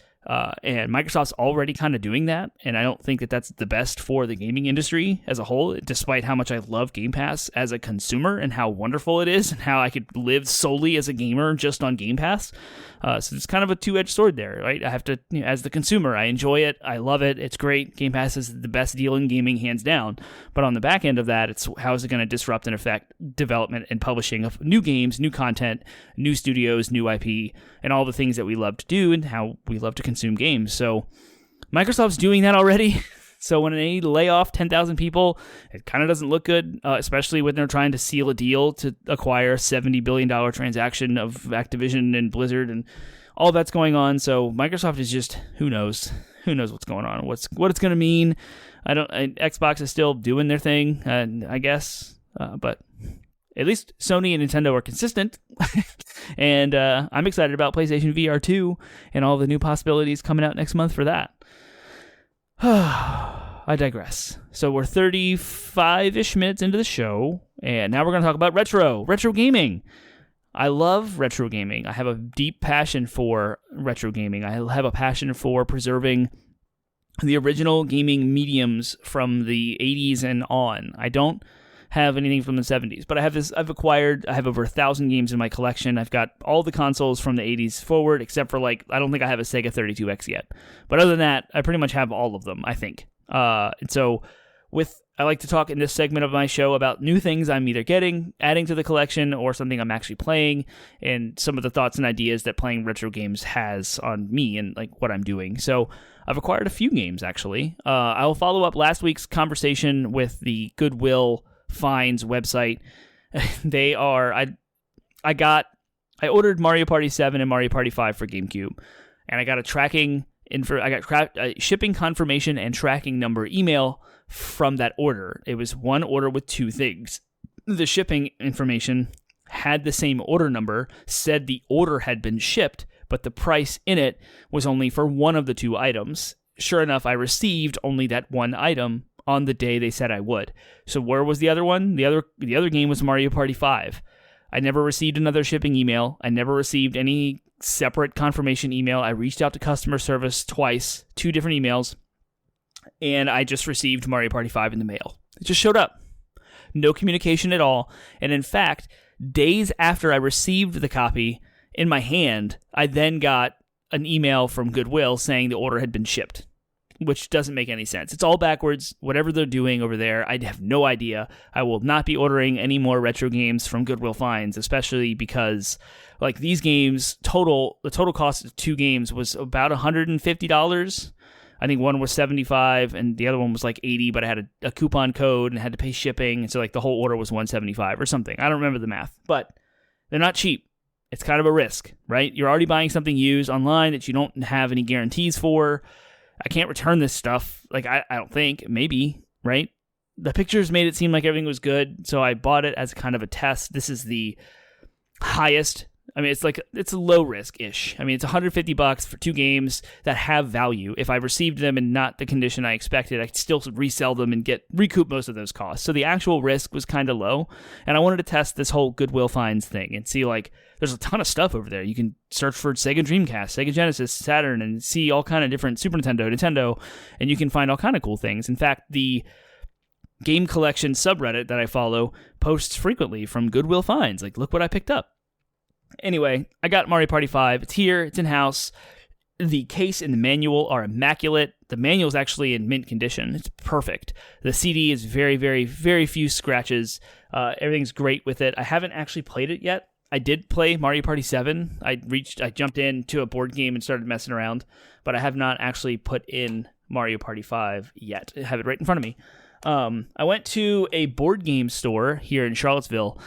And Microsoft's already kind of doing that, and I don't think that that's the best for the gaming industry as a whole, despite how much I love Game Pass as a consumer and how wonderful it is and how I could live solely as a gamer just on Game Pass. So it's kind of a two-edged sword there, right? I have to, as the consumer, I enjoy it, I love it, it's great. Game Pass is the best deal in gaming, hands down. But on the back end of that, it's how is it going to disrupt and affect development and publishing of new games, new content, new studios, new IP, and all the things that we love to do and how we love to consume games. So Microsoft's doing that already. So when they lay off 10,000 people, it kind of doesn't look good, especially when they're trying to seal a deal to acquire a $70 billion transaction of Activision and Blizzard, and all that's going on. So Microsoft is just, who knows what's going on, what it's going to mean. Xbox is still doing their thing, I guess, but at least Sony and Nintendo are consistent. And I'm excited about PlayStation VR 2 and all the new possibilities coming out next month for that. I digress. So we're 35-ish minutes into the show, and now we're going to talk about retro gaming. I love retro gaming. I have a deep passion for retro gaming. I have a passion for preserving the original gaming mediums from the 80s and on. I don't have anything from the 70s, but I have over 1,000 games in my collection. I've got all the consoles from the 80s forward, except for I don't think I have a Sega 32X yet. But other than that, I pretty much have all of them, I think. And so I like to talk in this segment of my show about new things I'm either adding to the collection, or something I'm actually playing, and some of the thoughts and ideas that playing retro games has on me and what I'm doing. So I've acquired a few games, actually. I will follow up last week's conversation with the Goodwill Finds website. I got I ordered Mario Party 7 and Mario Party 5 for GameCube, and I got shipping confirmation and tracking number email from that order. It was one order with two things. The shipping information had the same order number, said the order had been shipped, but the price in it was only for one of the two items. Sure enough, I received only that one item on the day they said I would. So where was the other one? The other game was Mario Party 5. I never received another shipping email. I never received any separate confirmation email. I reached out to customer service twice, 2 different emails, and I just received Mario Party 5 in the mail. It just showed up. No communication at all. And in fact, days after I received the copy in my hand, I then got an email from Goodwill saying the order had been shipped, which doesn't make any sense. It's all backwards. Whatever they're doing over there, I have no idea. I will not be ordering any more retro games from Goodwill Finds, especially because like these games, the total cost of 2 games was about $150. I think one was $75 and the other one was like $80, but I had a coupon code and had to pay shipping, and so like the whole order was $175 or something. I don't remember the math, but they're not cheap. It's kind of a risk, right? You're already buying something used online that you don't have any guarantees for. I can't return this stuff. Like, I don't think. Maybe, right? The pictures made it seem like everything was good, so I bought it as kind of a test. This is the highest. I mean, it's low risk-ish. I mean, it's $150 for 2 games that have value. If I received them in not the condition I expected, I could still resell them and recoup most of those costs. So the actual risk was kind of low, and I wanted to test this whole Goodwill Finds thing and see, like, there's a ton of stuff over there. You can search for Sega Dreamcast, Sega Genesis, Saturn, and see all kind of different Super Nintendo, and you can find all kind of cool things. In fact, the game collection subreddit that I follow posts frequently from Goodwill Finds. Like, look what I picked up. Anyway, I got Mario Party 5. It's here. It's in-house. The case and the manual are immaculate. The manual is actually in mint condition. It's perfect. The CD is very, very, very few scratches. Everything's great with it. I haven't actually played it yet. I did play Mario Party 7. I jumped into a board game and started messing around, but I have not actually put in Mario Party 5 yet. I have it right in front of me. I went to a board game store here in Charlottesville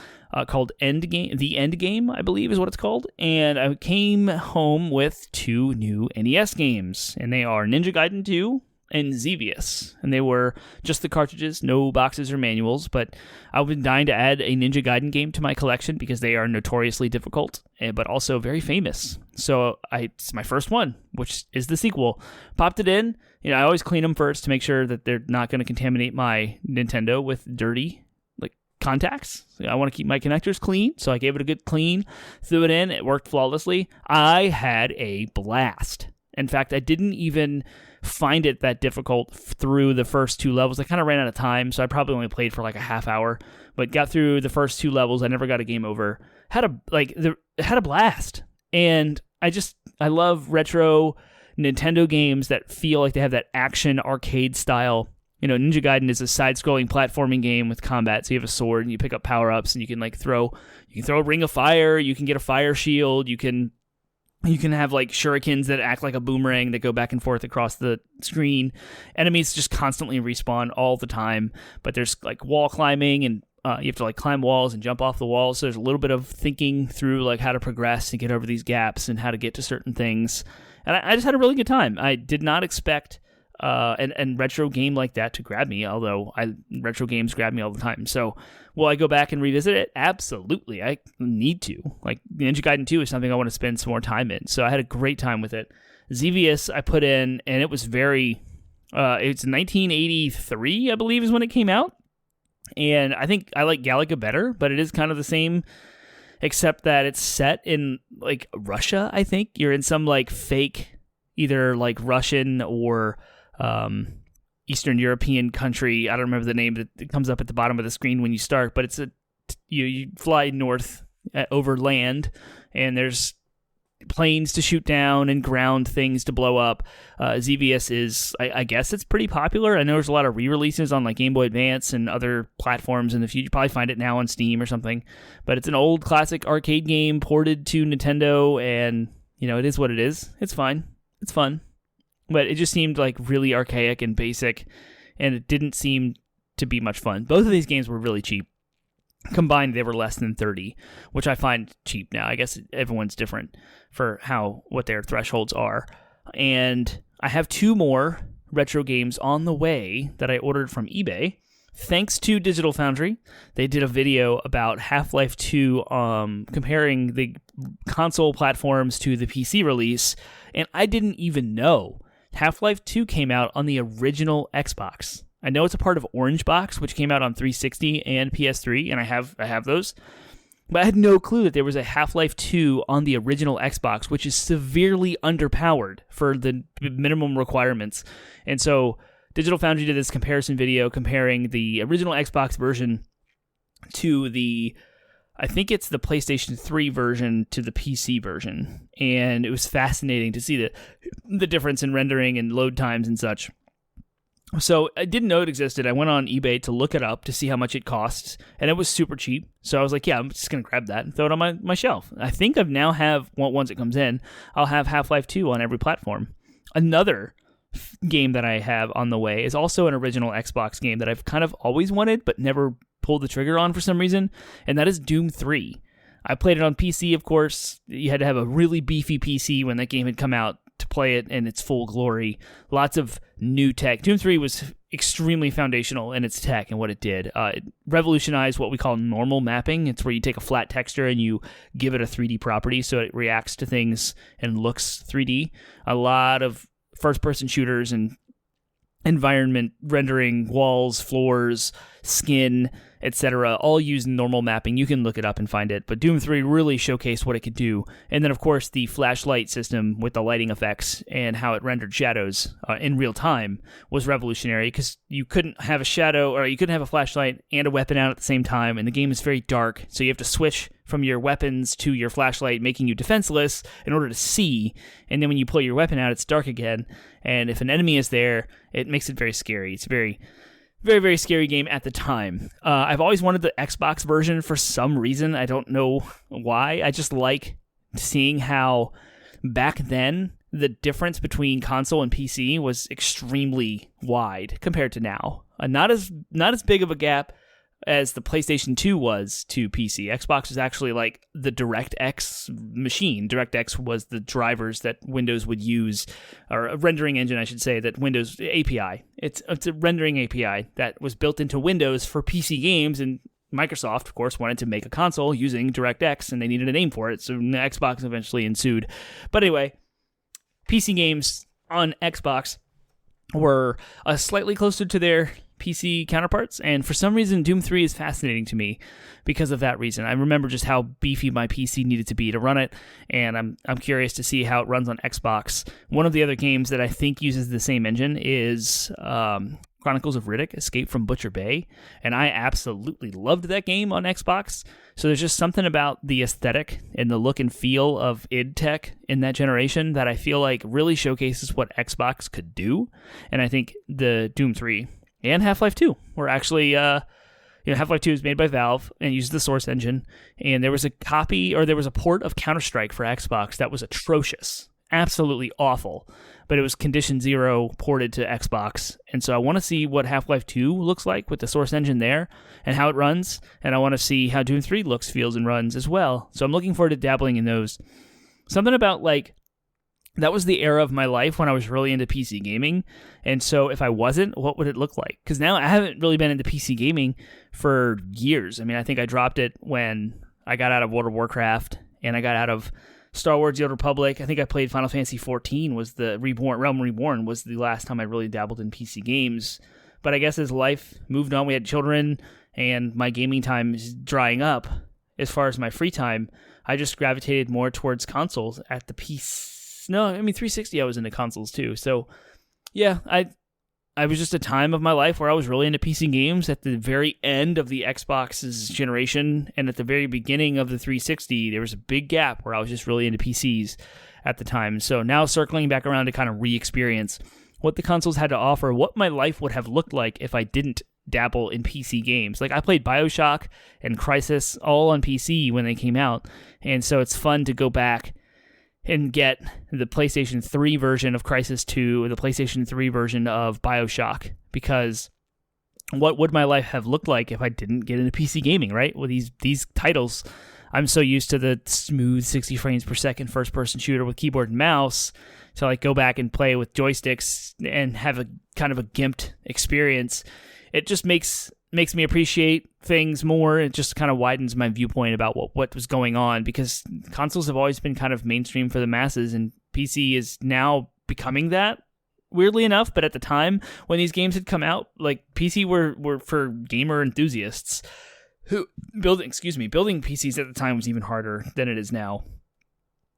called The Endgame, I believe is what it's called, and I came home with 2 new NES games, and they are Ninja Gaiden 2 and Xevious, and they were just the cartridges, no boxes or manuals, but I've been dying to add a Ninja Gaiden game to my collection because they are notoriously difficult, but also very famous. So it's my first one, which is the sequel. Popped it in. You know, I always clean them first to make sure that they're not going to contaminate my Nintendo with dirty contacts. I want to keep my connectors clean, so I gave it a good clean, threw it in, it worked flawlessly. I had a blast. In fact, I didn't even find it that difficult through the first 2 levels. I kind of ran out of time, so I probably only played for like a half hour, but got through the first 2 levels. I never got a game over. Had a blast. And I love retro Nintendo games that feel like they have that action arcade style. You know, Ninja Gaiden is a side-scrolling platforming game with combat. So you have a sword and you pick up power-ups and you can throw a ring of fire. You can get a fire shield. You can have like shurikens that act like a boomerang that go back and forth across the screen. Enemies just constantly respawn all the time. But there's like wall climbing and you have to like climb walls and jump off the walls. So there's a little bit of thinking through like how to progress and get over these gaps and how to get to certain things. And I just had a really good time. I did not expect and retro game like that to grab me, although retro games grab me all the time. So will I go back and revisit it? Absolutely. I need to. Like Ninja Gaiden 2 is something I want to spend some more time in. So I had a great time with it. Xevious I put in, and it was it's 1983, I believe, is when it came out. And I think I like Galaga better, but it is kind of the same, except that it's set in like Russia, I think. You're in some like fake, either like Russian or Eastern European country. I don't remember the name that comes up at the bottom of the screen when you start, but it's you fly north over land, and there's planes to shoot down and ground things to blow up. Xevious is, I guess it's pretty popular. I know there's a lot of re-releases on like Game Boy Advance and other platforms in the future. You probably find it now on Steam or something, but it's an old classic arcade game ported to Nintendo, and you know, it is what it is. It's fine. It's fun. But it just seemed like really archaic and basic, and it didn't seem to be much fun. Both of these games were really cheap. Combined, they were less than 30, which I find cheap now. I guess everyone's different for what their thresholds are. And I have 2 more retro games on the way that I ordered from eBay. Thanks to Digital Foundry, they did a video about Half-Life 2 comparing the console platforms to the PC release, and I didn't even know Half-Life 2 came out on the original Xbox. I know it's a part of Orange Box, which came out on 360 and PS3, and I have those. But I had no clue that there was a Half-Life 2 on the original Xbox, which is severely underpowered for the minimum requirements. And so Digital Foundry did this comparison video comparing the original Xbox version to I think it's the PlayStation 3 version to the PC version. And it was fascinating to see the difference in rendering and load times and such. So I didn't know it existed. I went on eBay to look it up to see how much it costs, and it was super cheap. So I was like, yeah, I'm just going to grab that and throw it on my shelf. I think I've now once it comes in, I'll have Half-Life 2 on every platform. Another game that I have on the way is also an original Xbox game that I've kind of always wanted but never pulled the trigger on for some reason, and that is Doom 3. I played it on PC, of course. You had to have a really beefy PC when that game had come out to play it in its full glory. Lots of new tech. Doom 3 was extremely foundational in its tech and what it did. It revolutionized what we call normal mapping. It's where you take a flat texture and you give it a 3D property so it reacts to things and looks 3D. A lot of first-person shooters and environment rendering, walls, floors, skin, etc., all use normal mapping. You can look it up and find it, but Doom 3 really showcased what it could do. And then, of course, the flashlight system with the lighting effects and how it rendered shadows in real time was revolutionary, because you couldn't have a shadow, or you couldn't have a flashlight and a weapon out at the same time, and the game is very dark, so you have to switch from your weapons to your flashlight, making you defenseless in order to see, and then when you pull your weapon out, it's dark again, and if an enemy is there, it makes it very scary. It's very, very scary game at the time. I've always wanted the Xbox version for some reason. I don't know why. I just like seeing how back then the difference between console and PC was extremely wide compared to now. Not as big of a gap as the PlayStation 2 was to PC. Xbox was actually like the DirectX machine. DirectX was the drivers that Windows would use, or a rendering engine, I should say, that Windows API. It's a rendering API that was built into Windows for PC games, and Microsoft, of course, wanted to make a console using DirectX, and they needed a name for it, so Xbox eventually ensued. But anyway, PC games on Xbox were slightly closer to their PC counterparts, and for some reason Doom 3 is fascinating to me because of that reason. I remember just how beefy my PC needed to be to run it, and I'm curious to see how it runs on Xbox. One of the other games that I think uses the same engine is Chronicles of Riddick: Escape from Butcher Bay, and I absolutely loved that game on Xbox. So there's just something about the aesthetic and the look and feel of id Tech in that generation that I feel like really showcases what Xbox could do, and I think the Doom 3 and Half-Life 2 were actually, Half-Life 2 is made by Valve and uses the Source engine, and there was a port of Counter-Strike for Xbox that was atrocious, absolutely awful, but it was Condition Zero ported to Xbox, and so I want to see what Half-Life 2 looks like with the Source engine there, and how it runs, and I want to see how Doom 3 looks, feels, and runs as well, so I'm looking forward to dabbling in those. Something about, that was the era of my life when I was really into PC gaming, and so if I wasn't, what would it look like? Because now I haven't really been into PC gaming for years. I mean, I think I dropped it when I got out of World of Warcraft, and I got out of Star Wars: The Old Republic. I think I played Final Fantasy XIV, was the Realm Reborn was the last time I really dabbled in PC games. But I guess as life moved on, we had children, and my gaming time is drying up. As far as my free time, I just gravitated more towards consoles at the PC. No, I mean 360 I was into consoles too. So yeah, I was just a time of my life where I was really into PC games at the very end of the Xbox's generation, and at the very beginning of the 360, there was a big gap where I was just really into PCs at the time. So now circling back around to kind of re-experience what the consoles had to offer, what my life would have looked like if I didn't dabble in PC games. Like I played BioShock and Crysis all on PC when they came out, and so it's fun to go back and get the PlayStation 3 version of Crysis 2, the PlayStation 3 version of BioShock, because what would my life have looked like if I didn't get into PC gaming, right? With these titles, I'm so used to the smooth 60 frames per second first-person shooter with keyboard and mouse to like go back and play with joysticks and have a kind of a gimped experience. It just makes me appreciate things more. It just kind of widens my viewpoint about what was going on, because consoles have always been kind of mainstream for the masses, and PC is now becoming that, weirdly enough. But at the time when these games had come out, like PC were for gamer enthusiasts who building PCs at the time was even harder than it is now.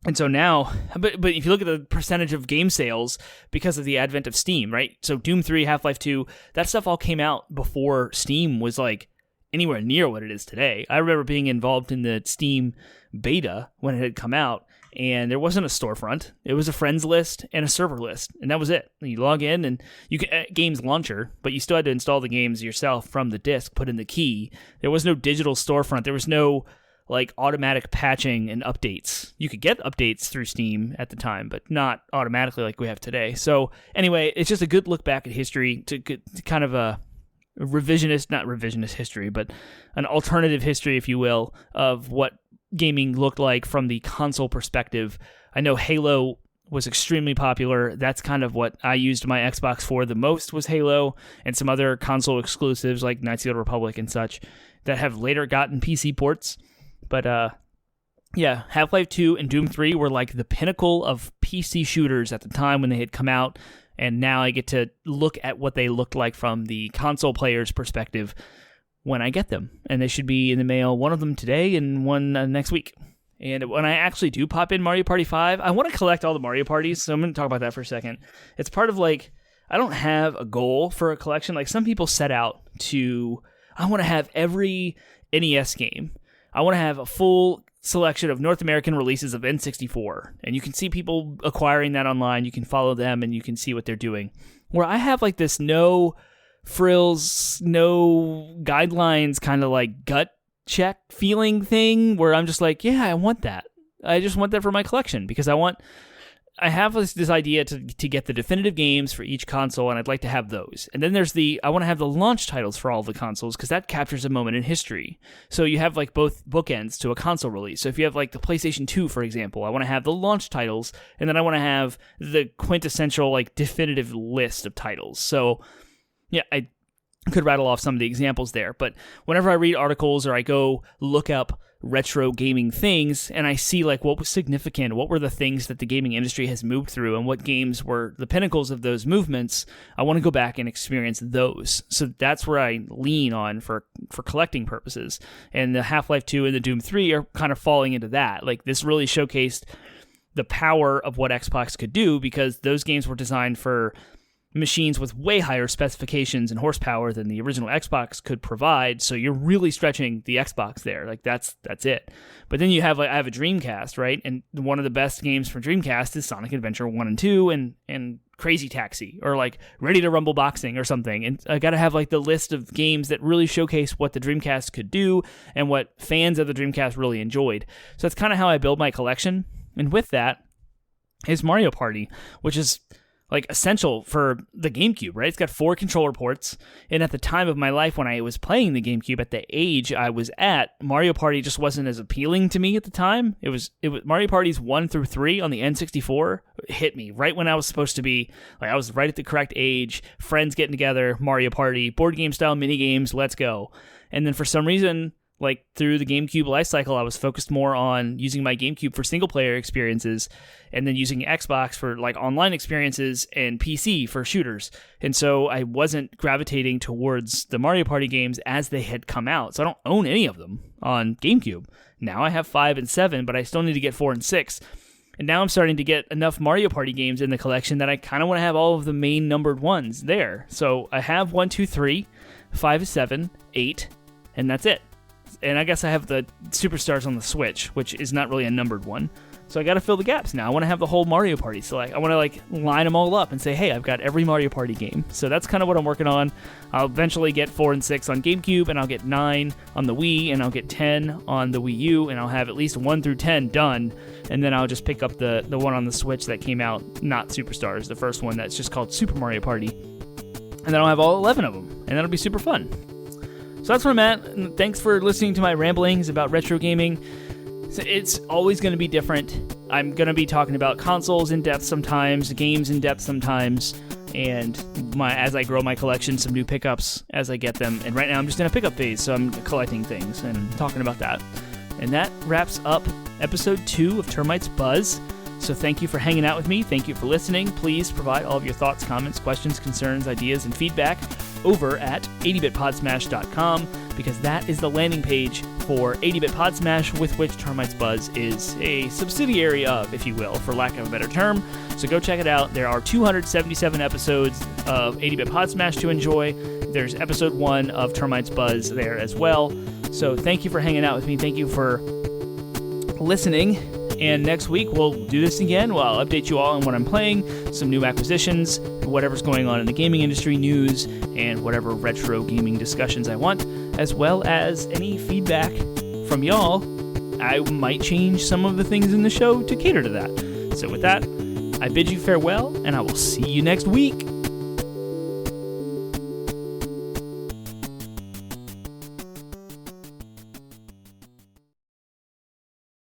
And so now, but if you look at the percentage of game sales because of the advent of Steam, right? So Doom 3, Half-Life 2, that stuff all came out before Steam was like anywhere near what it is today. I remember being involved in the Steam beta when it had come out, and there wasn't a storefront. It was a friends list and a server list, and that was it. You log in and you can games launcher, but you still had to install the games yourself from the disk, put in the key. There was no digital storefront. There was no like automatic patching and updates. You could get updates through Steam at the time, but not automatically like we have today. So anyway, it's just a good look back at history, to kind of a not revisionist history, but an alternative history, if you will, of what gaming looked like from the console perspective. I know Halo was extremely popular. That's kind of what I used my Xbox for the most, was Halo, and some other console exclusives like Knights of the Old Republic and such that have later gotten PC ports. But yeah, Half-Life 2 and Doom 3 were like the pinnacle of PC shooters at the time when they had come out, and now I get to look at what they looked like from the console player's perspective when I get them. And they should be in the mail, one of them today and one next week. And when I actually do pop in Mario Party 5, I want to collect all the Mario Parties, so I'm going to talk about that for a second. It's part of like, I don't have a goal for a collection. Like some people set out to, I want to have every NES game. I want to have a full selection of North American releases of N64. And you can see people acquiring that online. You can follow them and you can see what they're doing. Where I have like this no frills, no guidelines kind of like gut check feeling thing where I'm just like, yeah, I want that. I just want that for my collection because I have this idea to get the definitive games for each console, and I'd like to have those. And then there's I want to have the launch titles for all the consoles because that captures a moment in history. So you have like both bookends to a console release. So if you have like the PlayStation 2, for example, I want to have the launch titles, and then I want to have the quintessential like definitive list of titles. So yeah, I could rattle off some of the examples there, but whenever I read articles or I go look up retro gaming things and I see like what was significant, what were the things that the gaming industry has moved through and what games were the pinnacles of those movements, I want to go back and experience those. So that's where I lean on for collecting purposes. And the Half-Life 2 and the Doom 3 are kind of falling into that. Like this really showcased the power of what Xbox could do because those games were designed for machines with way higher specifications and horsepower than the original Xbox could provide, so you're really stretching the Xbox there. Like that's it. But then you have I have a Dreamcast, right? And one of the best games for Dreamcast is Sonic Adventure 1 and 2 and Crazy Taxi or like Ready to Rumble Boxing or something. And I got to have like the list of games that really showcase what the Dreamcast could do and what fans of the Dreamcast really enjoyed. So that's kind of how I build my collection. And with that is Mario Party, which is like essential for the GameCube, right? It's got 4 controller ports, and at the time of my life when I was playing the GameCube, at the age I was at, Mario Party just wasn't as appealing to me at the time. It was Mario Parties 1 through 3 on the N64 hit me right when I was supposed to be, like I was right at the correct age, friends getting together, Mario Party, board game style mini games, let's go. And then for some reason, like through the GameCube lifecycle, I was focused more on using my GameCube for single player experiences and then using Xbox for like online experiences and PC for shooters. And so I wasn't gravitating towards the Mario Party games as they had come out. So I don't own any of them on GameCube. Now I have 5 and 7, but I still need to get 4 and 6. And now I'm starting to get enough Mario Party games in the collection that I kind of want to have all of the main numbered ones there. So I have 1, 2, 3, 5, 7, 8, and that's it. And I guess I have the Superstars on the Switch, which is not really a numbered one. So I got to fill the gaps now. I want to have the whole Mario Party. So I want to line them all up and say, hey, I've got every Mario Party game. So that's kind of what I'm working on. I'll eventually get 4 and 6 on GameCube, and I'll get 9 on the Wii, and I'll get 10 on the Wii U, and I'll have at least 1 through 10 done. And then I'll just pick up the one on the Switch that came out, not Superstars, the first one that's just called Super Mario Party. And then I'll have all 11 of them, and that'll be super fun. So that's where I'm at, and thanks for listening to my ramblings about retro gaming. It's always going to be different. I'm going to be talking about consoles in depth sometimes, games in depth sometimes, and as I grow my collection, some new pickups as I get them. And right now I'm just in a pickup phase, so I'm collecting things and talking about that. And that wraps up episode 2 of Termite's Buzz. So thank you for hanging out with me. Thank you for listening. Please provide all of your thoughts, comments, questions, concerns, ideas, and feedback over at 80bitpodsmash.com, because that is the landing page for 80-Bit Podsmash, with which Termite's Buzz is a subsidiary of, if you will, for lack of a better term. So go check it out. There are 277 episodes of 80-Bit Podsmash to enjoy. There's episode 1 of Termite's Buzz there as well. So thank you for hanging out with me. Thank you for listening. And next week, we'll do this again. Well, I'll update you all on what I'm playing, some new acquisitions, whatever's going on in the gaming industry news, and whatever retro gaming discussions I want, as well as any feedback from y'all. I might change some of the things in the show to cater to that. So with that, I bid you farewell, and I will see you next week.